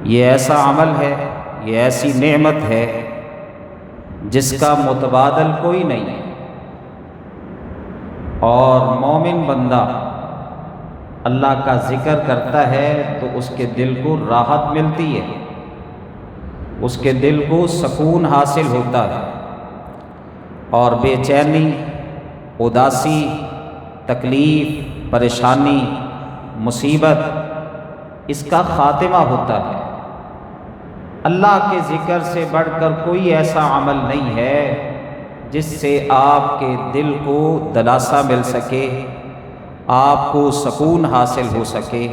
یہ ایسا عمل ہے، یہ ایسی نعمت ہے جس کا متبادل کوئی نہیں ہے، اور مومن بندہ اللہ کا ذکر کرتا ہے تو اس کے دل کو راحت ملتی ہے، اس کے دل کو سکون حاصل ہوتا ہے، اور بے چینی، اداسی، تکلیف، پریشانی، مصیبت، اس کا خاتمہ ہوتا ہے۔ اللہ کے ذکر سے بڑھ کر کوئی ایسا عمل نہیں ہے جس سے آپ کے دل کو دلاسا مل سکے، آپ کو سکون حاصل ہو سکے،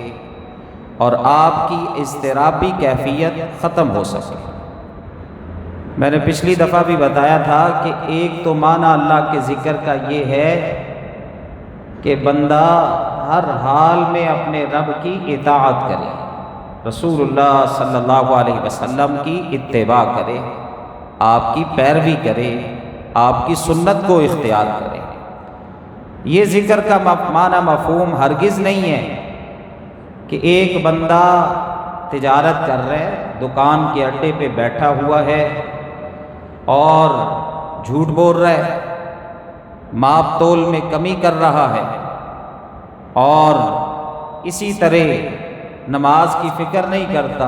اور آپ کی اضطرابی کیفیت ختم ہو سکے۔ میں نے پچھلی دفعہ بھی بتایا تھا کہ ایک تو معنی اللہ کے ذکر کا یہ ہے کہ بندہ ہر حال میں اپنے رب کی اطاعت کرے، رسول اللہ صلی اللہ علیہ وسلم کی اتباع کرے، آپ کی پیروی کرے، آپ کی سنت کو اختیار کرے۔ یہ ذکر کا معنی مفہوم ہرگز نہیں ہے کہ ایک بندہ تجارت کر رہا ہے، دکان کے اڈے پہ بیٹھا ہوا ہے اور جھوٹ بول رہا ہے، ماپ تول میں کمی کر رہا ہے، اور اسی طرح نماز کی فکر نہیں کرتا،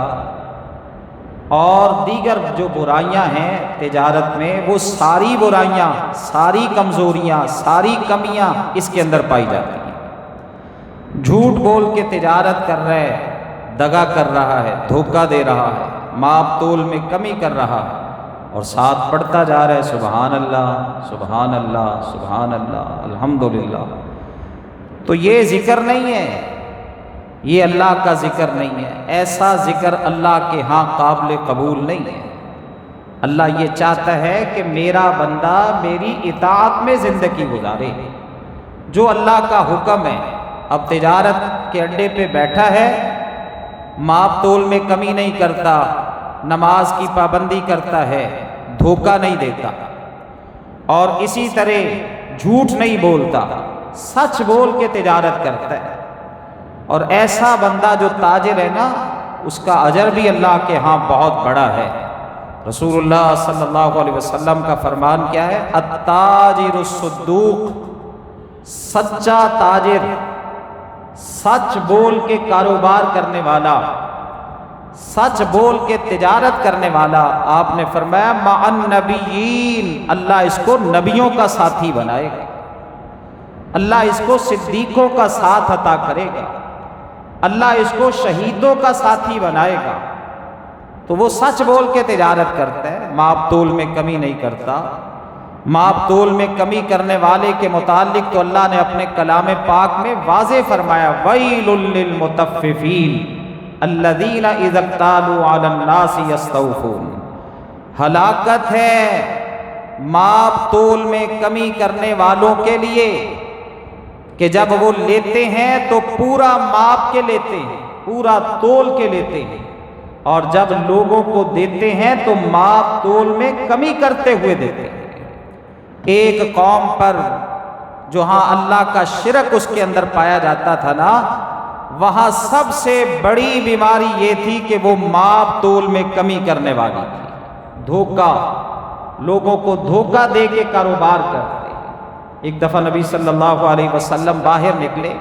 اور دیگر جو برائیاں ہیں تجارت میں، وہ ساری برائیاں، ساری کمزوریاں، ساری کمیاں اس کے اندر پائی جاتی ہیں۔ جھوٹ بول کے تجارت کر رہا ہے، دغا کر رہا ہے، دھوکہ دے رہا ہے، ماپ تول میں کمی کر رہا ہے، اور ساتھ پڑھتا جا رہا ہے سبحان اللہ سبحان اللہ سبحان اللہ الحمدللہ۔ تو یہ ذکر نہیں ہے، یہ اللہ کا ذکر نہیں ہے، ایسا ذکر اللہ کے ہاں قابل قبول نہیں ہے۔ اللہ یہ چاہتا ہے کہ میرا بندہ میری اطاعت میں زندگی گزارے، جو اللہ کا حکم ہے۔ اب تجارت کے اڈے پہ بیٹھا ہے، ماپ تول میں کمی نہیں کرتا، نماز کی پابندی کرتا ہے، دھوکہ نہیں دیتا، اور اسی طرح جھوٹ نہیں بولتا، سچ بول کے تجارت کرتا ہے، اور ایسا بندہ جو تاجر ہے نا، اس کا اجر بھی اللہ کے ہاں بہت بڑا ہے۔ رسول اللہ صلی اللہ علیہ وسلم کا فرمان کیا ہے؟ التاجر الصدوق، سچا تاجر، سچ بول کے کاروبار کرنے والا، سچ بول کے تجارت کرنے والا۔ آپ نے فرمایا مع النبیین، اللہ اس کو نبیوں کا ساتھی بنائے گا، اللہ اس کو صدیقوں کا ساتھ عطا کرے گا، اللہ اس کو شہیدوں کا ساتھی بنائے گا۔ تو وہ سچ بول کے تجارت کرتا ہے، ماپ تول میں کمی نہیں کرتا۔ ماپ تول میں کمی کرنے والے کے متعلق تو اللہ نے اپنے کلام پاک میں واضح فرمایا وَيْلٌ لِّلْمُطَفِّفِينَ الَّذِينَ إِذَا اكْتَالُوا عَلَى النَّاسِ يَسْتَوْفُونَ، ہلاکت ہے ماپ تول میں کمی کرنے والوں کے لیے کہ جب وہ لیتے ہیں تو پورا ماپ کے لیتے ہیں، پورا تول کے لیتے ہیں، اور جب لوگوں کو دیتے ہیں تو ماپ تول میں کمی کرتے ہوئے دیتے ہیں۔ ایک قوم پر جہاں اللہ کا شرک اس کے اندر پایا جاتا تھا نا، وہاں سب سے بڑی بیماری یہ تھی کہ وہ ماپ تول میں کمی کرنے والی تھی، دھوکہ، لوگوں کو دھوکہ دے کے کاروبار کرتے۔ ایک دفعہ نبی صلی اللہ علیہ وسلم باہر نکلے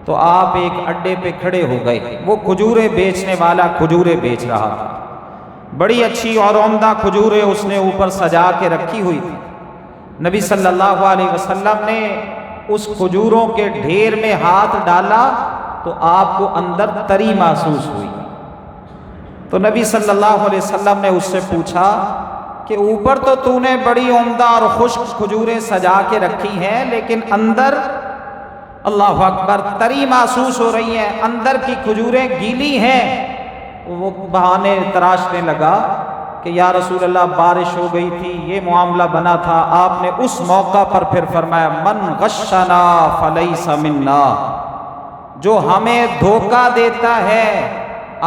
تو آپ ایک اڈے پہ کھڑے ہو گئے، وہ کھجوریں بیچنے والا کھجوریں بیچ رہا تھا، بڑی اچھی اور عمدہ کھجوریں اس نے اوپر سجا کے رکھی ہوئی تھی۔ نبی صلی اللہ علیہ وسلم نے اس کھجوروں کے ڈھیر میں ہاتھ ڈالا تو آپ کو اندر تری محسوس ہوئی، تو نبی صلی اللہ علیہ وسلم نے اس سے پوچھا کہ اوپر تو نے بڑی عمدہ اور خشک کھجوریں سجا کے رکھی ہیں، لیکن اندر اللہ اکبر تری محسوس ہو رہی ہیں، اندر کی کھجوریں گیلی ہیں۔ وہ بہانے تراشنے لگا کہ یا رسول اللہ بارش ہو گئی تھی، یہ معاملہ بنا تھا۔ آپ نے اس موقع پر پھر فرمایا من غشنا فلیس منا، جو ہمیں دھوکہ دیتا ہے،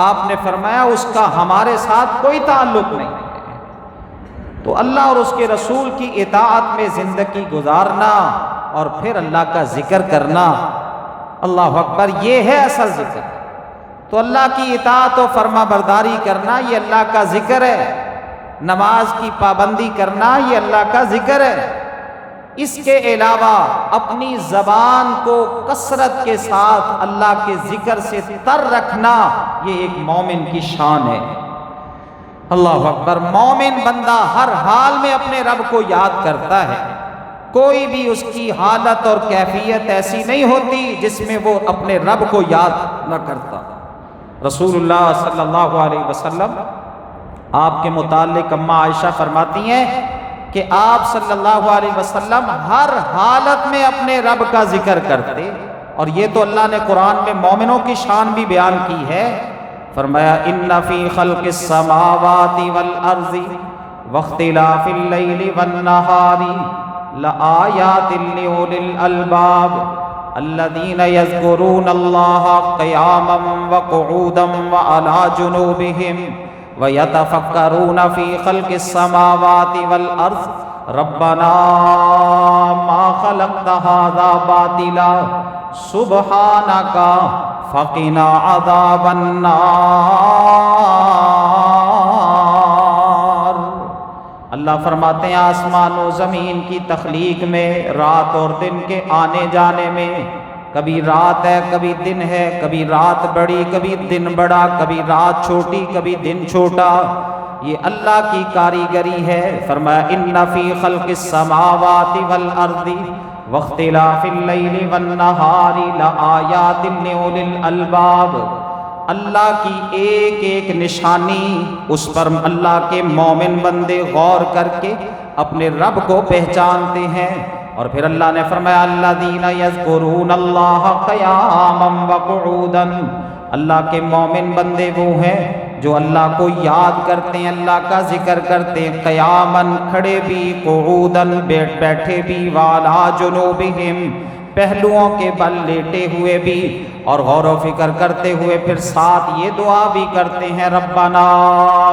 آپ نے فرمایا اس کا ہمارے ساتھ کوئی تعلق نہیں۔ تو اللہ اور اس کے رسول کی اطاعت میں زندگی گزارنا اور پھر اللہ کا ذکر کرنا، اللہ اکبر، یہ ہے اصل ذکر۔ تو اللہ کی اطاعت و فرما برداری کرنا یہ اللہ کا ذکر ہے، نماز کی پابندی کرنا یہ اللہ کا ذکر ہے۔ اس کے علاوہ اپنی زبان کو کثرت کے ساتھ اللہ کے ذکر سے تر رکھنا یہ ایک مومن کی شان ہے۔ اللہ اکبر۔ مومن بندہ ہر حال میں اپنے رب کو یاد کرتا ہے، کوئی بھی اس کی حالت اور کیفیت ایسی نہیں ہوتی جس میں وہ اپنے رب کو یاد نہ کرتا۔ رسول اللہ صلی اللہ علیہ وسلم آپ کے متعلق اماں عائشہ فرماتی ہیں کہ آپ صلی اللہ علیہ وسلم ہر حالت میں اپنے رب کا ذکر کرتے، اور یہ تو اللہ نے قرآن میں مومنوں کی شان بھی بیان کی ہے۔ فرمایا ان فی خلق السماوات والارض واختلاف اللیل والنہار لآیات لأولی الالباب الذین یذکرون اللہ قیاما وقعودا وعلی جنوبہم وَيَتَفَكَّرُونَ فِي خَلْقِ السَّمَاوَاتِ وَالْأَرْضِ رَبَّنَا مَا خَلَقْتَ هَذَا بَاطِلًا سُبْحَانَكَ فَقِنَا عَذَابَ النَّارِ۔ اللہ فرماتے ہیں آسمان و زمین کی تخلیق میں، رات اور دن کے آنے جانے میں، کبھی رات ہے کبھی دن ہے، کبھی رات بڑی کبھی دن بڑا، کبھی رات چھوٹی کبھی دن چھوٹا، یہ اللہ کی کاریگری ہے۔ فرمایا ان فی خلق السماوات والارض واختلاف اللیل والنہار لآیات لأولی الالباب، اللہ کی ایک ایک نشانی اس پر اللہ کے مومن بندے غور کر کے اپنے رب کو پہچانتے ہیں۔ اور پھر اللہ نے فرمایا الذین یذکرون اللہ قیاما وقعودا، اللہ کے مومن بندے وہ ہیں جو اللہ کو یاد کرتے ہیں، اللہ کا ذکر کرتے ہیں، قیاماً کھڑے بھی، قعوداً بیٹھے بھی، وعلی جنوبہم پہلوؤں کے بل لیٹے ہوئے بھی، اور غور و فکر کرتے ہوئے پھر ساتھ یہ دعا بھی کرتے ہیں ربنا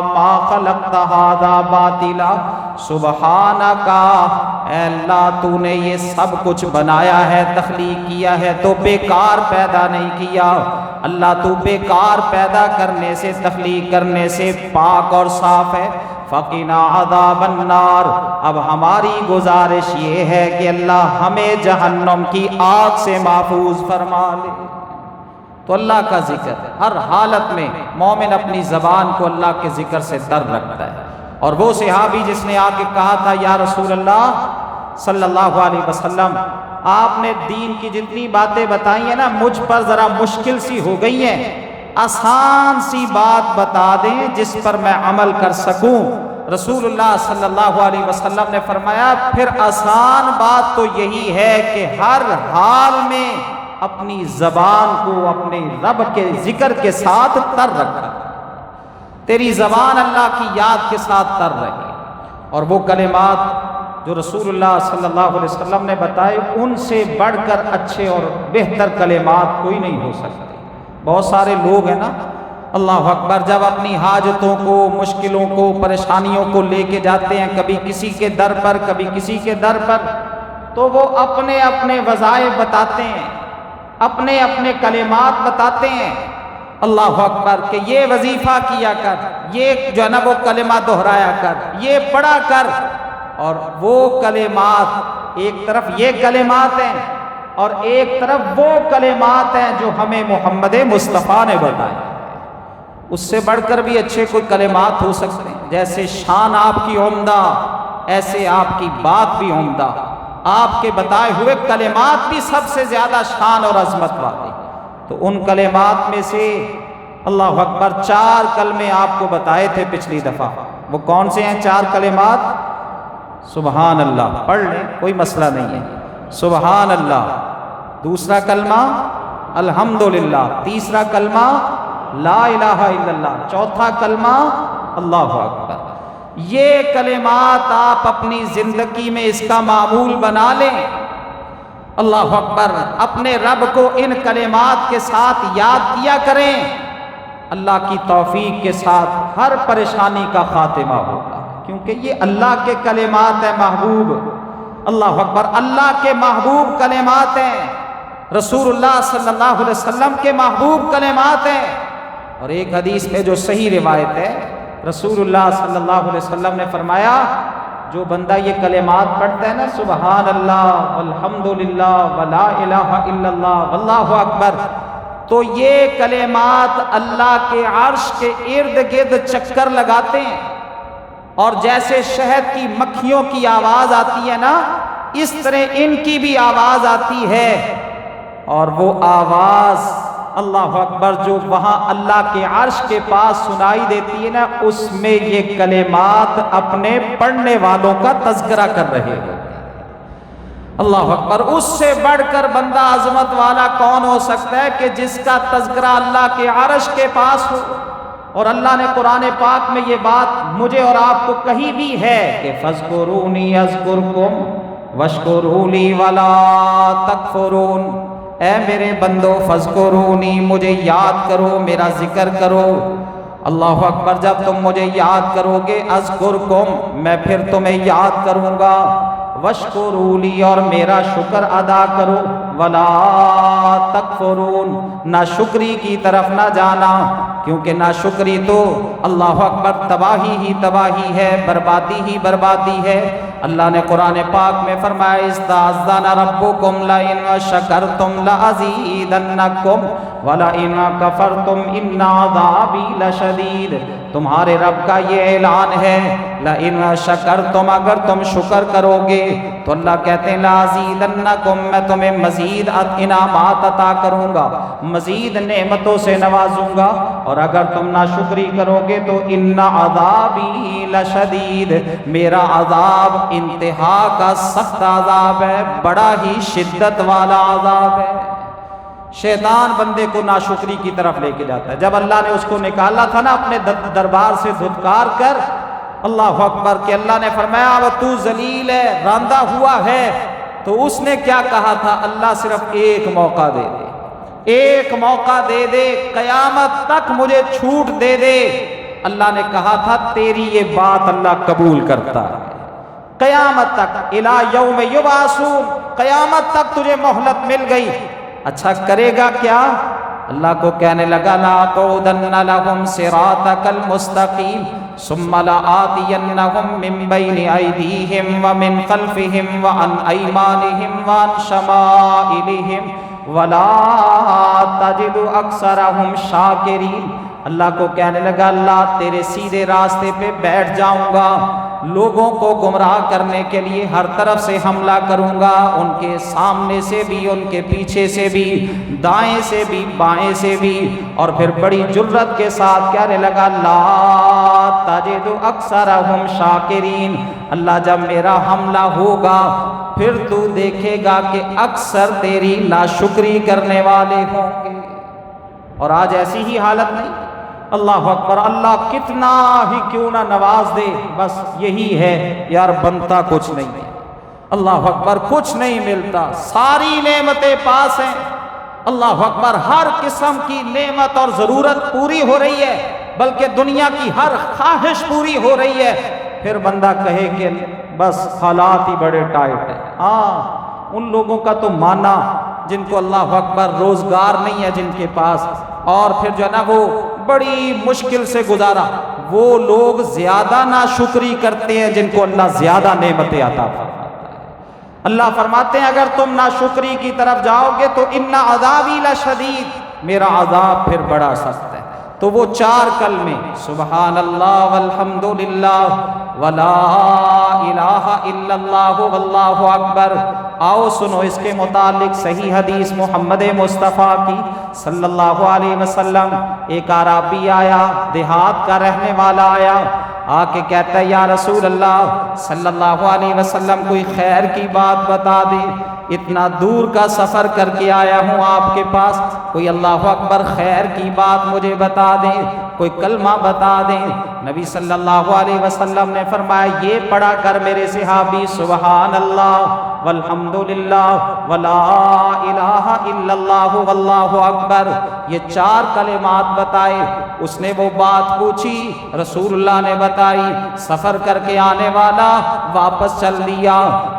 ما خلقت ھذا باطلا سبحانک، اے اللہ تو نے یہ سب کچھ بنایا ہے، تخلیق کیا ہے تو بیکار پیدا نہیں کیا، اللہ تو بیکار پیدا کرنے سے، تخلیق کرنے سے پاک اور صاف ہے۔ فقنا عذاب النار، اب ہماری گزارش یہ ہے کہ اللہ ہمیں جہنم کی آگ سے محفوظ فرما لے۔ تو اللہ کا ذکر ہر حالت میں مومن اپنی زبان کو اللہ کے ذکر سے در رکھتا ہے۔ اور وہ صحابی جس نے آ کے کہا تھا یا رسول اللہ صلی اللہ علیہ وسلم، آپ نے دین کی جتنی باتیں بتائی ہیں نا مجھ پر ذرا مشکل سی ہو گئی ہیں، آسان سی بات بتا دیں جس پر میں عمل کر سکوں۔ رسول اللہ صلی اللہ علیہ وسلم نے فرمایا پھر آسان بات تو یہی ہے کہ ہر حال میں اپنی زبان کو اپنے رب کے ذکر کے ساتھ تر رکھا، تیری زبان اللہ کی یاد کے ساتھ تر رہے۔ اور وہ کلمات جو رسول اللہ صلی اللہ علیہ وسلم نے بتائے ان سے بڑھ کر اچھے اور بہتر کلمات کوئی نہیں ہو سکتے۔ بہت سارے لوگ ہیں نا اللہ اکبر، جب اپنی حاجتوں کو، مشکلوں کو، پریشانیوں کو لے کے جاتے ہیں کبھی کسی کے در پر کبھی کسی کے در پر، تو وہ اپنے اپنے وظائف بتاتے ہیں، اپنے اپنے کلمات بتاتے ہیں اللہ اکبر کہ یہ وظیفہ کیا کر، یہ جو ہے نا وہ کلمہ دہرایا کر، یہ پڑھا کر، اور وہ کلمات ایک طرف یہ کلمات ہیں اور ایک طرف وہ کلمات ہیں جو ہمیں محمد مصطفیٰ نے بتائے۔ اس سے بڑھ کر بھی اچھے کوئی کلمات ہو سکتے ہیں، جیسے شان آپ کی عمدہ ایسے آپ کی بات بھی عمدہ، آپ کے بتائے ہوئے کلمات بھی سب سے زیادہ شان اور عظمت والے۔ تو ان کلمات میں سے اللہ اکبر 4 کلمے آپ کو بتائے تھے پچھلی دفعہ، وہ کون سے ہیں 4 کلمات؟ سبحان اللہ، پڑھ لیں کوئی مسئلہ نہیں ہے، سبحان اللہ، دوسرا کلمہ الحمدللہ، تیسرا کلمہ لا الہ الا اللہ، چوتھا کلمہ اللہ اکبر۔ یہ کلمات آپ اپنی زندگی میں اس کا معمول بنا لیں، اللہ اکبر، اپنے رب کو ان کلمات کے ساتھ یاد کیا کریں، اللہ کی توفیق کے ساتھ ہر پریشانی کا خاتمہ ہوگا، کیونکہ یہ اللہ کے کلمات ہیں محبوب، اللہ اکبر، اللہ کے محبوب کلمات ہیں، رسول اللہ صلی اللہ علیہ وسلم کے محبوب کلمات ہیں۔ اور ایک حدیث میں جو صحیح روایت ہے، رسول اللہ صلی اللہ علیہ وسلم نے فرمایا جو بندہ یہ کلمات پڑھتا ہے نا، سبحان اللہ والحمد للہ ولا الہ الا اللہ واللہ اکبر، تو یہ کلمات اللہ کے عرش کے ارد گرد چکر لگاتے ہیں، اور جیسے شہد کی مکھیوں کی آواز آتی ہے نا، اس طرح ان کی بھی آواز آتی ہے، اور وہ آواز اللہ اکبر جو وہاں اللہ کے عرش کے پاس سنائی دیتی ہے نا، اس میں یہ کلمات اپنے پڑھنے والوں کا تذکرہ کر رہے ہیں۔ اللہ اکبر، اس سے بڑھ کر بندہ عظمت والا کون ہو سکتا ہے کہ جس کا تذکرہ اللہ کے عرش کے پاس ہو؟ اور اللہ نے قرآن پاک میں یہ بات مجھے اور آپ کو کہی بھی ہے کہ فَاذْكُرُونِي أَذْكُرْكُمْ وَاشْكُرُوا لِي وَلَا تَكْفُرُونَ، اے میرے بندو فَاذْكُرُونِي، مجھے یاد کرو، میرا ذکر کرو۔ اللہ اکبر، جب تم مجھے یاد کرو گے، اذکرکم، میں پھر تمہیں یاد کروں گا، واشکروا لی، اور میرا شکر ادا کرو، ولا تکفرون، ناشکری کی طرف نہ جانا، کیونکہ ناشکری تو اللہ اکبر تباہی ہی تباہی ہے، بربادی ہی بربادی ہے۔ اللہ نے قرآن پاک میں فرمایا استأذن ربکم لئن شکرتم لأزیدنکم ولئن کفرتم ان عذابی لشدید، تمہارے رب کا یہ اعلان ہے، لئن شکرتم، اگر تم شکر کرو گے تو اللہ کہتے ہیں لأزیدنکم، میں تمہیں مزید انعامات عطا کروں گا، مزید نعمتوں سے نوازوں گا، اور اگر تم ناشکری کرو گے تو ان عذابی لشدید، میرا عذاب انتہا کا سخت عذاب ہے، بڑا ہی شدت والا عذاب ہے۔ شیطان بندے کو ناشکری کی طرف لے کے جاتا ہے۔ جب اللہ نے اس کو نکالا تھا نا اپنے دربار سے دھتکار کر، اللہ اکبر، کہ اللہ نے فرمایا وہ تو ذلیل ہے، راندہ ہوا ہے، تو اس نے کیا کہا تھا؟ اللہ صرف ایک موقع دے دے، ایک موقع دے دے، قیامت تک مجھے چھوٹ دے دے۔ اللہ نے کہا تھا تیری یہ بات اللہ قبول کرتا ہے، قیامت تک، الی یوم یبعثون، قیامت تک تجھے مہلت مل گئی۔ اچھا کرے گا کیا؟ اللہ کو کہنے لگا لَأَقْعُدَنَّ لَهُمْ صِرَاطَكَ الْمُسْتَقِيمَ ثُمَّ لَآتِيَنَّهُمْ مِنْ بَيْنِ أَيْدِيهِمْ وَمِنْ خَلْفِهِمْ وَعَنْ أَيْمَانِهِمْ وَعَنْ شَمَائِلِهِمْ وَلَا تَجِدُ أَكْثَرَهُمْ شَاكِرِينَ۔ اللہ کو کہنے لگا اللہ تیرے سیدھے راستے پہ بیٹھ جاؤں گا، لوگوں کو گمراہ کرنے کے لیے ہر طرف سے حملہ کروں گا، ان کے سامنے سے بھی، ان کے پیچھے سے بھی، دائیں سے بھی، بائیں سے بھی، اور پھر بڑی جرت کے ساتھ کہنے لگا لا تجد اکثرہم شاکرین، اللہ جب میرا حملہ ہوگا پھر تو دیکھے گا کہ اکثر تیری ناشکری کرنے والے ہوں گے۔ اور آج ایسی ہی حالت نہیں۔ اللہ اکبر، اللہ کتنا ہی کیوں نہ نواز دے، بس یہی ہے یار، بنتا کچھ نہیں ہے۔ اللہ اکبر، کچھ نہیں ملتا، ساری نعمتیں پاس ہیں، اللہ اکبر، ہر قسم کی نعمت اور ضرورت پوری ہو رہی ہے، بلکہ دنیا کی ہر خواہش پوری ہو رہی ہے، پھر بندہ کہے کہ بس حالات ہی بڑے ٹائٹ ہیں۔ ان لوگوں کا تو مانا جن کو اللہ اکبر روزگار نہیں ہے جن کے پاس، اور پھر جو ہے نا وہ بڑی مشکل سے گزارا، وہ لوگ زیادہ ناشکری کرتے ہیں جن کو اللہ زیادہ نعمتیں عطا فرماتا ہے۔ اللہ فرماتے ہیں اگر تم ناشکری کی طرف جاؤ گے تو ان عذابی لشدید، میرا عذاب پھر بڑا سخت ہے۔ تو وہ چار کلمے سبحان اللہ والحمد للہ ولا الہ الا اللہ واللہ اکبر، آؤ سنو اس کے متعلق صحیح حدیث محمد مصطفیٰ کی صلی اللہ علیہ وسلم۔ ایک اعرابی آیا، دیہات کا رہنے والا آیا، آ کے کہتا ہے یا رسول اللہ صلی اللہ علیہ وسلم کوئی خیر کی بات بتا دے، اتنا دور کا سفر کر کے آیا ہوں آپ کے پاس، کوئی اللہ اکبر خیر کی بات مجھے بتا دیں، کوئی کلمہ بتا دیں۔ نبی صلی اللہ علیہ وسلم نے فرمایا یہ پڑھا کر میرے صحابی سبحان اللہ والحمد للہ ولا الہ الا اللہ واللہ اکبر، یہ چار کلمات بتائے۔ اس نے وہ بات پوچھی، رسول اللہ نے بتائی، سفر کر کے آنے والا واپس چل دیا،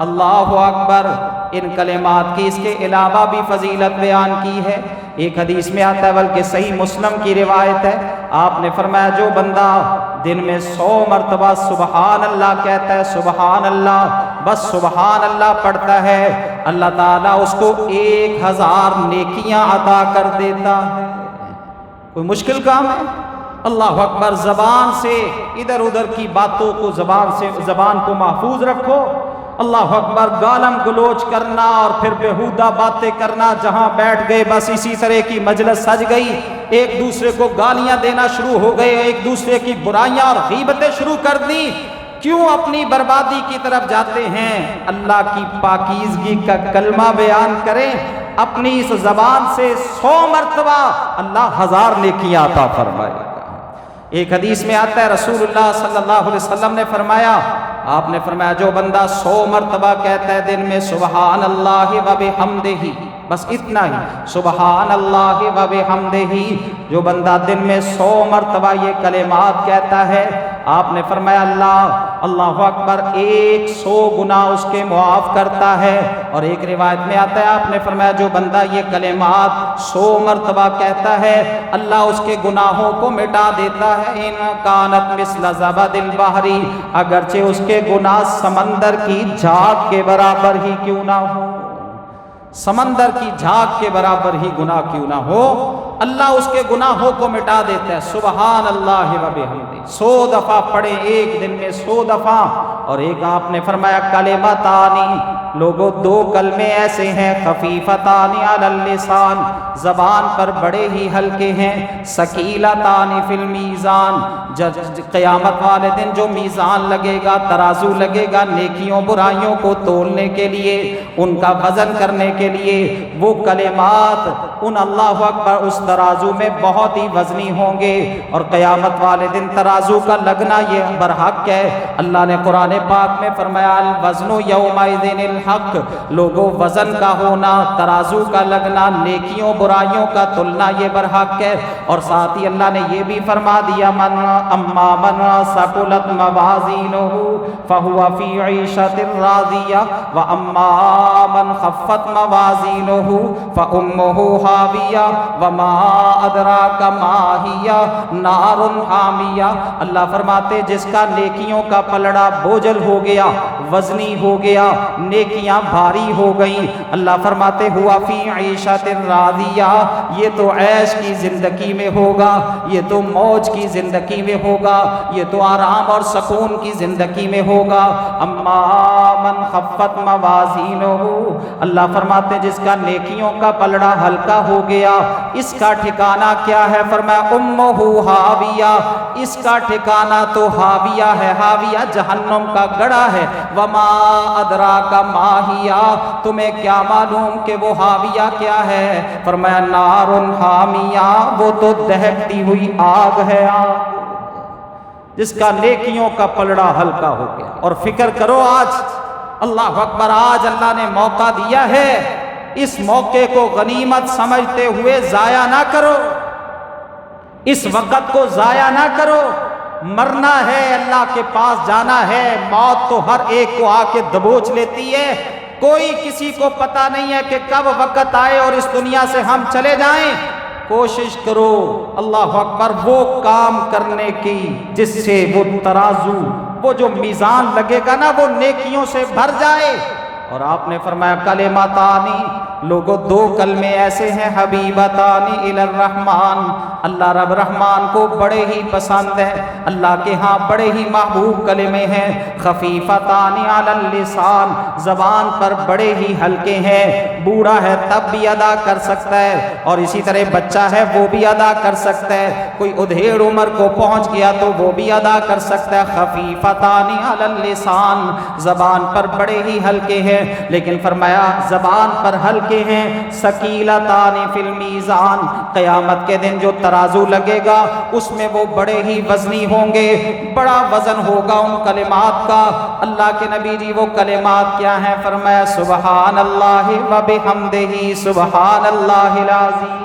اللہ اکبر، ان کلمات کی اس کے علاوہ بھی فضیلت بیان کی ہے۔ ایک حدیث میں آتا ہے، بلکہ صحیح مسلم کی روایت ہے، آپ نے فرمایا جو بندہ دن میں 100 مرتبہ سبحان اللہ کہتا ہے، سبحان اللہ، بس سبحان اللہ پڑھتا ہے، اللہ تعالیٰ اس کو 1000 نیکیاں عطا کر دیتا ہے۔ کوئی مشکل کام ہے؟ اللہ اکبر، زبان سے ادھر ادھر کی باتوں کو زبان کو محفوظ رکھو۔ اللہ اکبر، گالم گلوچ کرنا اور پھر بےہودہ باتیں کرنا، جہاں بیٹھ گئے بس اسی طرح کی مجلس سج گئی، ایک دوسرے کو گالیاں دینا شروع ہو گئے، ایک دوسرے کی برائیاں اور غیبتیں شروع کر دی۔ کیوں اپنی بربادی کی طرف جاتے ہیں؟ اللہ کی پاکیزگی کا کلمہ بیان کریں، اپنی اس زبان سے 100 مرتبہ اللہ 1000 نیکیاں عطا فرمائے گا۔ ایک حدیث میں آتا ہے، رسول اللہ صلی اللہ علیہ وسلم نے فرمایا، آپ نے فرمایا جو بندہ 100 مرتبہ کہتا ہے دن میں سبحان اللہ و بحمدہ، بس اتنا ہی، سبحان اللہ و بحمدہ، جو بندہ دن میں 100 مرتبہ یہ کلمات کہتا ہے، آپ نے فرمایا اللہ اکبر، 100 گناہ اس کے معاف کرتا ہے۔ اور ایک روایت میں آتا ہے، آپ نے فرمایا جو بندہ یہ کلمات 100 مرتبہ کہتا ہے، اللہ اس کے گناہوں کو مٹا دیتا ہے۔ ان کانت مثل زبد البحر، اگرچہ اس کے گناہ سمندر کی جھاگ کے برابر ہی کیوں نہ ہو، سمندر کی جھاگ کے برابر ہی گناہ کیوں نہ ہو، اللہ اس کے گناہوں کو مٹا دیتا ہے۔ سبحان اللہ و بحمدہ 100 دفعہ پڑھیں، ایک دن میں 100 دفعہ۔ اور ایک آپ نے فرمایا کلمتانی، لوگوں 2 کلمے ایسے ہیں، خفیفتان علی اللسان، زبان پر بڑے ہی ہلکے ہیں، ثقیلتان فی المیزان، قیامت والے دن جو میزان لگے گا، ترازو لگے گا نیکیوں برائیوں کو تولنے کے لیے، ان کا وزن کرنے کے لیے، وہ کلمات ان اللہ اکبر اس ترازو میں بہت ہی وزنی ہوں گے، اور قیامت والے دن ترازو کا لگنا یہ برحق ہے۔ اللہ نے قرآن پاک میں فرمایا الوزن یومئذ الحق، لوگوں وزن کا ہونا، ترازو کا لگنا، نیکیوں برائیوں کا تلنا یہ برحق ہے۔ اور ساتھ ہی اللہ نے یہ بھی فرما دیا اما من ثقلت موازینہ فہو فی عیشۃ راضیہ واما من خفت موازینہ فامہ ہاویہ وما ادراک ما ہی نار حامیہ۔ اللہ فرماتے جس کا نیکیوں کا پلڑا بوجھل ہو گیا، وزنی ہو گیا، نیکیاں بھاری ہو گئیں، اللہ فرماتے ہوا فی عیشۃ راضیہ، یہ تو عیش کی زندگی میں ہوگا، یہ تو موج کی زندگی میں ہوگا، یہ تو آرام اور سکون کی زندگی میں ہوگا۔ اما من خفت موازینہ، اللہ فرماتے جس کا نیکیوں کا پلڑا ہلکا ہو گیا، اس کا ٹھکانہ کیا ہے؟ فرمایا امہ ہاویہ، اس کا ٹھکانہ تو ہاویہ ہے، ہاویہ جہنم کا گڑھا ہے۔ وما ادراک ما ہی، تمہیں کیا معلوم کہ وہ ہاویہ کیا ہے؟ فرمایا نار حامیہ، وہ تو دہکتی ہوئی آگ ہے، آگ جس کا نیکیوں کا پلڑا ہلکا ہو گیا۔ اور فکر کرو آج، اللہ اکبر، آج اللہ نے موقع دیا ہے، اس موقع کو غنیمت سمجھتے ہوئے ضائع نہ کرو، اس وقت کو ضائع نہ کرو۔ مرنا ہے، اللہ کے پاس جانا ہے، موت تو ہر ایک کو آ کے دبوچ لیتی ہے، کوئی کسی کو پتہ نہیں ہے کہ کب وقت آئے اور اس دنیا سے ہم چلے جائیں۔ کوشش کرو اللہ اکبر وہ کام کرنے کی جس سے وہ ترازو، وہ جو میزان لگے گا نا، وہ نیکیوں سے بھر جائے۔ اور آپ نے فرمایا کلمتانی، لوگوں 2 کلمے ایسے ہیں، حبیبتانی الی الرحمن، اللہ رب رحمان کو بڑے ہی پسند ہے، اللہ کے ہاں بڑے ہی محبوب کلمے ہیں، خفیفتانی علی اللسان، زبان پر بڑے ہی ہلکے ہیں، بوڑھا ہے تب بھی ادا کر سکتا ہے، اور اسی طرح بچہ ہے وہ بھی ادا کر سکتا ہے، کوئی ادھیڑ عمر کو پہنچ گیا تو وہ بھی ادا کر سکتا ہے۔ خفیفتانی علی اللسان، زبان پر بڑے ہی ہلکے ہیں، لیکن فرمایا زبان پر ہلکے ہیں، ثقیلتان فی المیزان، قیامت کے دن جو ترازو لگے گا اس میں وہ بڑے ہی وزنی ہوں گے، بڑا وزن ہوگا ان کلمات کا۔ اللہ کے نبی جی وہ کلمات کیا ہیں؟ فرمایا سبحان اللہ و بحمدہ سبحان اللہ العظیم،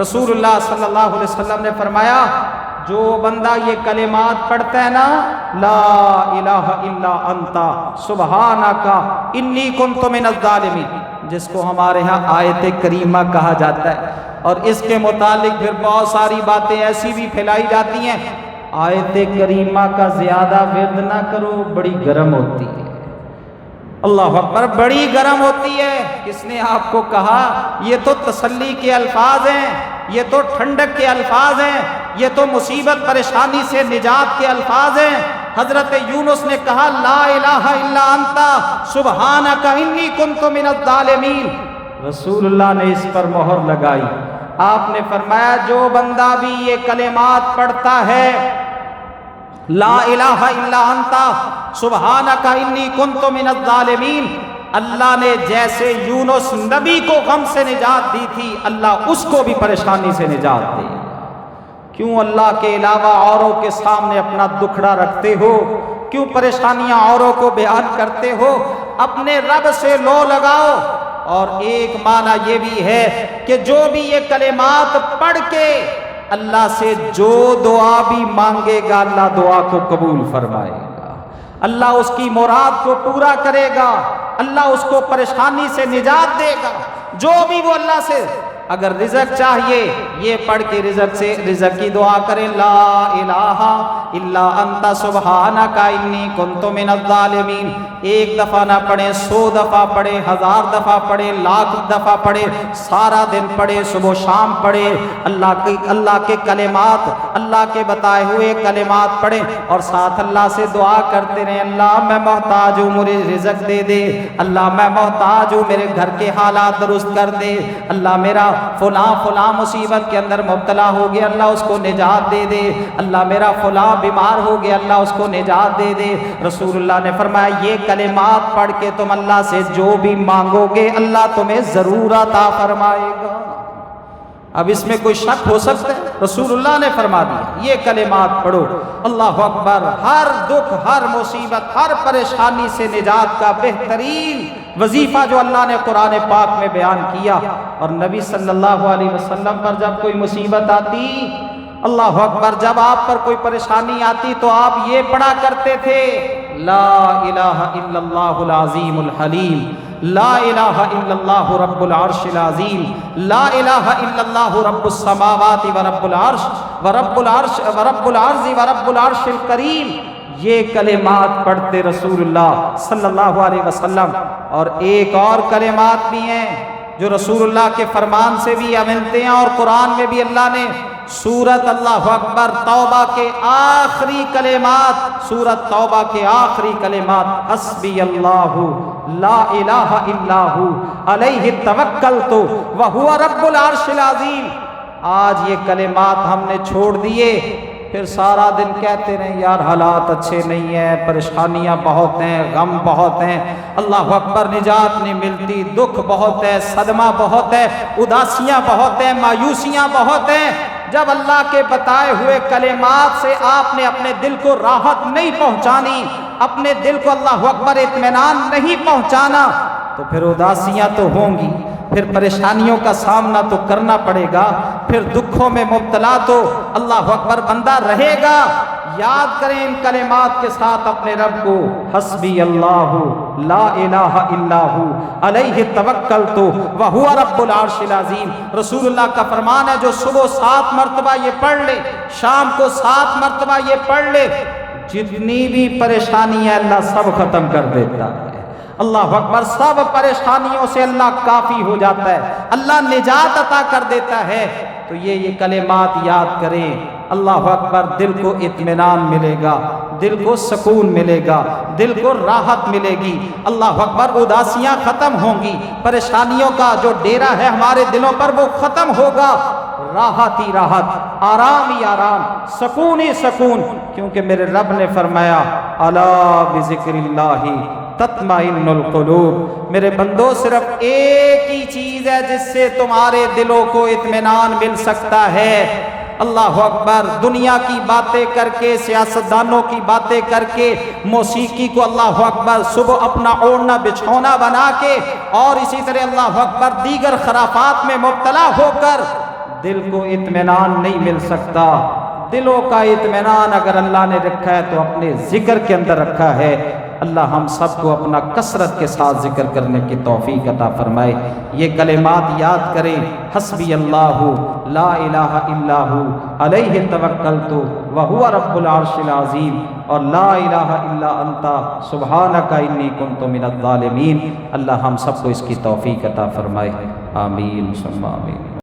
رسول اللہ صلی اللہ علیہ وسلم نے فرمایا جو بندہ یہ کلمات پڑھتا ہے نا، لا الہ الا انت سبحانک انی کنت من الظالمین، جس کو ہمارے ہاں آیت کریمہ کہا جاتا ہے، اور اس کے متعلق پھر بہت ساری باتیں ایسی بھی پھیلائی جاتی ہیں، آیت کریمہ کا زیادہ ورد نہ کرو، بڑی گرم ہوتی ہے۔ اللہ اکبر، بڑی گرم ہوتی ہے۔ کس نے آپ کو کہا؟ یہ تو تسلی کے الفاظ ہیں، یہ تو ٹھنڈک کے الفاظ ہیں، یہ تو مصیبت پریشانی سے نجات کے الفاظ ہیں۔ حضرت یونس نے کہا لا الہ الا انت سبحانک انی کنت من الظالمین، رسول اللہ نے اس پر مہر لگائی۔ آپ نے فرمایا جو بندہ بھی یہ کلمات پڑھتا ہے، لا الہ الا انت سبحانک انی کنت من الظالمین، اللہ نے جیسے یونس نبی کو غم سے نجات دی تھی، اللہ اس کو بھی پریشانی سے نجات دے۔ کیوں اللہ کے علاوہ اوروں کے سامنے اپنا دکھڑا رکھتے ہو؟ کیوں پریشانیاں اوروں کو بیان کرتے ہو؟ اپنے رب سے لو لگاؤ۔ اور ایک معنی یہ بھی ہے کہ جو بھی یہ کلمات پڑھ کے اللہ سے جو دعا بھی مانگے گا، اللہ دعا کو قبول فرمائے گا، اللہ اس کی مراد کو پورا کرے گا، اللہ اس کو پریشانی سے نجات دے گا۔ جو بھی وہ اللہ سے اگر رزق چاہیے، یہ پڑھ کے رزق کی دعا کریں، لا الہ الا انت سبحانک انی کنت من الظالمین۔ ایک دفعہ نہ پڑھیں، 100 دفعہ پڑھیں، 1000 دفعہ پڑھیں، 1,00,000 دفعہ پڑھیں، سارا دن پڑھیں، صبح و شام پڑھیں، اللہ کے کلمات، اللہ کے بتائے ہوئے کلمات پڑھیں، اور ساتھ اللہ سے دعا کرتے رہیں، اللہ میں محتاج ہوں، مجھے رزق دے دے، اللہ میں محتاج ہوں، میرے گھر کے حالات درست کر دے، اللہ میرا فلاں مصیبت کے اندر مبتلا ہو گیا، اللہ اس کو نجات دے دے، اللہ میرا فلاں بیمار ہو گیا، اللہ اس کو نجات دے دے۔ رسول اللہ نے فرمایا یہ کلمات پڑھ کے تم اللہ سے جو بھی مانگو گے، اللہ تمہیں ضرور عطا فرمائے گا۔ اب اس میں کوئی شک ہو سکتا ہے؟ رسول اللہ نے فرما دیا یہ کلمات پڑھو۔ اللہ اکبر، ہر دکھ، ہر مصیبت، ہر پریشانی سے نجات کا بہترین وظیفہ جو اللہ نے قرآن پاک میں بیان کیا۔ اور نبی صلی اللہ علیہ وسلم پر جب کوئی مصیبت آتی، اللہ اکبر، جب آپ پر کوئی پریشانی آتی تو آپ یہ پڑھا کرتے تھے، لا الہ الا اللہ العظیم الحلیم، لا الہ الا اللہ رب العرش العظیم، لا الہ الا اللہ رب السماوات ورب العرش ورب العرش ورب العرض ورب العرش الکریم۔ یہ کلمات پڑھتے رسول اللہ صلی اللہ علیہ وسلم۔ اور ایک اور کلمات بھی ہیں جو رسول اللہ کے فرمان سے بھی ملتے ہیں، اور قرآن میں بھی اللہ نے سورت اللہ اکبر توبہ کے آخری کلمات، سورت توبہ کے آخری کلمات، حسبی اللہ لا الہ الا ہو علیہ توکلت وہو رب العرش العظیم۔ آج یہ کلمات ہم نے چھوڑ دیے، پھر سارا دن کہتے رہے یار حالات اچھے نہیں ہیں، پریشانیاں بہت ہیں، غم بہت ہیں، اللہ اکبر، نجات نہیں ملتی، دکھ بہت ہے، صدمہ بہت ہے، اداسیاں بہت ہیں، مایوسیاں بہت ہیں۔ جب اللہ کے بتائے ہوئے کلمات سے آپ نے اپنے دل کو راحت نہیں پہنچانی، اپنے دل کو اللہ اکبر اطمینان نہیں پہنچانا، تو پھر اداسیاں تو ہوں گی، پھر پریشانیوں کا سامنا تو کرنا پڑے گا، پھر دکھوں میں مبتلا تو اللہ اکبر بندہ رہے گا۔ یاد کریں ان کلمات کے ساتھ اپنے رب کو، حسبی اللہ لا الہ الا ہو علیہ توکلت وہو رب العرش العظیم۔ رسول اللہ کا فرمان ہے جو صبح 7 مرتبہ یہ پڑھ لے، شام کو 7 مرتبہ یہ پڑھ لے، جتنی بھی پریشانی ہے اللہ سب ختم کر دیتا ہے۔ اللہ اکبر، سب پریشانیوں سے اللہ کافی ہو جاتا ہے، اللہ نجات عطا کر دیتا ہے۔ تو یہ کلمات یاد کریں، اللہ اکبر، دل کو اطمینان ملے گا، دل کو سکون ملے گا، دل کو راحت ملے گی، اللہ اکبر، اداسیاں ختم ہوں گی، پریشانیوں کا جو ڈیرا ہے ہمارے دلوں پر وہ ختم ہوگا، راحت ہی راحت، آرام ہی آرام، سکون ہی سکون، کیونکہ میرے رب نے فرمایا الا بذکر اللہ تطمئن القلوب۔ میرے بندو، صرف ایک ہی چیز ہے جس سے تمہارے دلوں کو اطمینان مل سکتا ہے، اللہ اکبر، دنیا کی باتیں کر کے، سیاستدانوں کی باتیں کر کے، موسیقی کو اللہ اکبر صبح اپنا اوڑھنا بچھونا بنا کے، اور اسی طرح اللہ اکبر دیگر خرافات میں مبتلا ہو کر دل کو اطمینان نہیں مل سکتا۔ دلوں کا اطمینان اگر اللہ نے رکھا ہے تو اپنے ذکر کے اندر رکھا ہے۔ اللہ ہم سب کو اپنا کثرت کے ساتھ ذکر کرنے کی توفیق عطا فرمائے۔ یہ کلمات یاد کریں، حسبی اللہ لا الہ الا ہو علیہ توکلت وہو رب العرش العظیم، اور لا الہ الا انت سبحانک انی کنت من الظالمین۔ اللہ ہم سب کو اس کی توفیق عطا فرمائے، آمین ثم آمین۔